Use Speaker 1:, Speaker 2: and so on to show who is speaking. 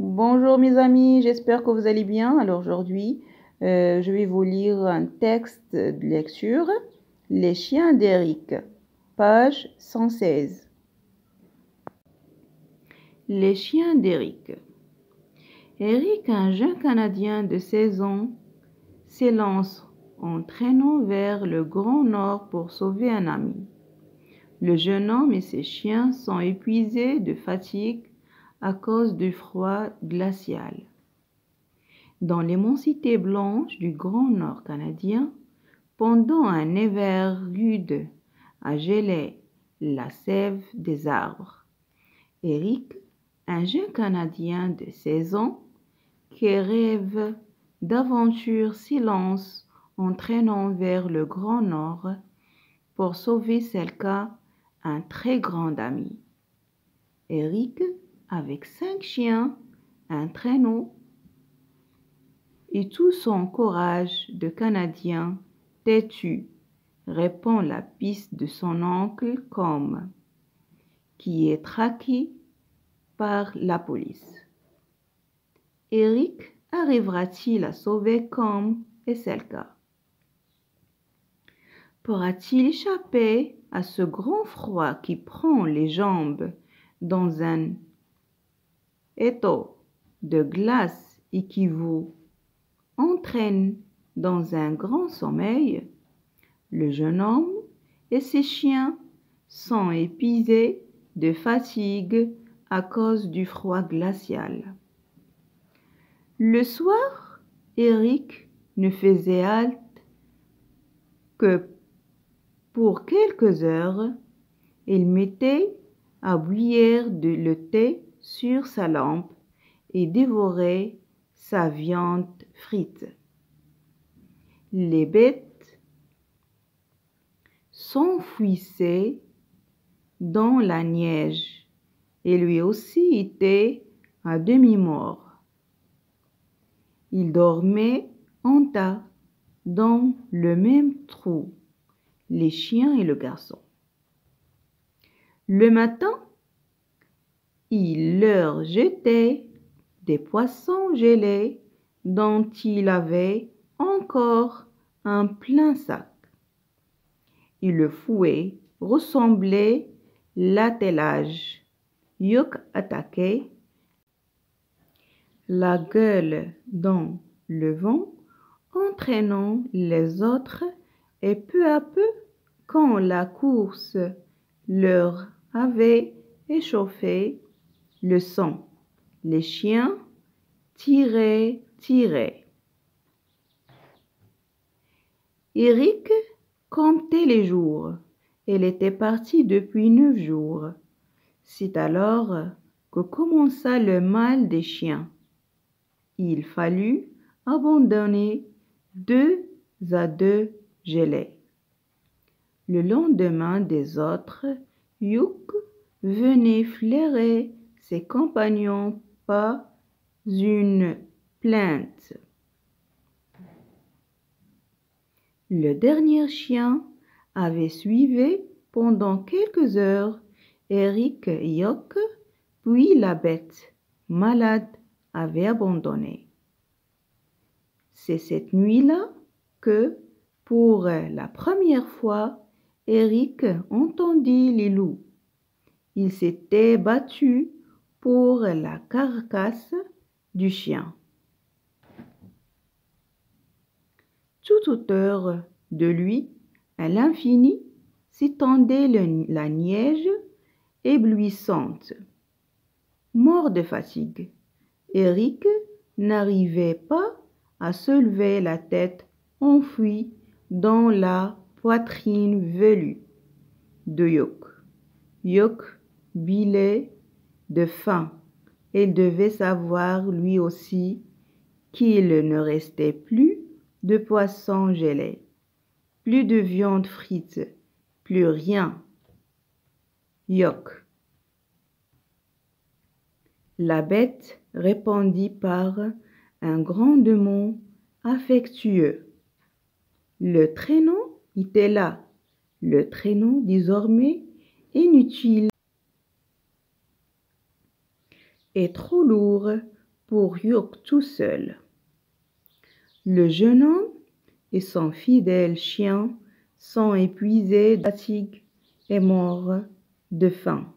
Speaker 1: Bonjour mes amis, j'espère que vous allez bien. Alors aujourd'hui, je vais vous lire un texte de lecture, Les chiens d'Eric, page 116. Les chiens d'Eric. Eric, un jeune Canadien de 16 ans, s'élance en traînant vers le Grand Nord pour sauver un ami. Le jeune homme et ses chiens sont épuisés de fatigue à cause du froid glacial. Dans l'immensité blanche du Grand Nord canadien, pendant un hiver rude à geler la sève des arbres, Eric, un jeune Canadien de 16 ans, qui rêve d'aventure, s'élance en traînant vers le Grand Nord pour sauver Selka, un très grand ami. Eric, avec 5 chiens, un traîneau et tout son courage de Canadien têtu, répond la piste de son oncle Com, qui est traqué par la police. Eric arrivera-t-il à sauver Com et Selka? Pourra-t-il échapper à ce grand froid qui prend les jambes dans un étau de glace et qui vous entraîne dans un grand sommeil? Le jeune homme et ses chiens sont épuisés de fatigue à cause du froid glacial. Le soir, Eric ne faisait halte que pour quelques heures. Il mettait à bouillir le thé sur sa lampe et dévorait sa viande frite. Les bêtes s'enfouissaient dans la neige et lui aussi était à demi-mort. Il dormait en tas dans le même trou, les chiens et le garçon. Le matin, il leur jetait des poissons gelés dont il avait encore un plein sac. Et le fouet ressemblait l'attelage. Youk attaquait, la gueule dans le vent, entraînant les autres, et peu à peu, quand la course leur avait échauffé le sang, les chiens tiraient. Eric comptait les jours. Elle était partie depuis 9 jours. C'est alors que commença le mal des chiens. Il fallut abandonner 2 à 2 gelées. Le lendemain des autres, Youk venait flairer ses compagnons, pas une plainte. Le dernier chien avait suivi pendant quelques heures Eric et Youk, puis la bête, malade, avait abandonné. C'est cette nuit-là que, pour la première fois, Eric entendit les loups. Il s'était battu pour la carcasse du chien. Tout autour de lui, à l'infini, s'étendait la neige éblouissante. Mort de fatigue, Eric n'arrivait pas à se lever la tête enfouie dans la poitrine velue de Youk. Youk bêlait de faim. Il devait savoir lui aussi qu'il ne restait plus de poisson gelé, plus de viande frite, plus rien. Youk. La bête répondit par un grondement affectueux. Le traîneau était là, le traîneau désormais inutile et trop lourd pour Youk tout seul. Le jeune homme et son fidèle chien sont épuisés de fatigue et morts de faim.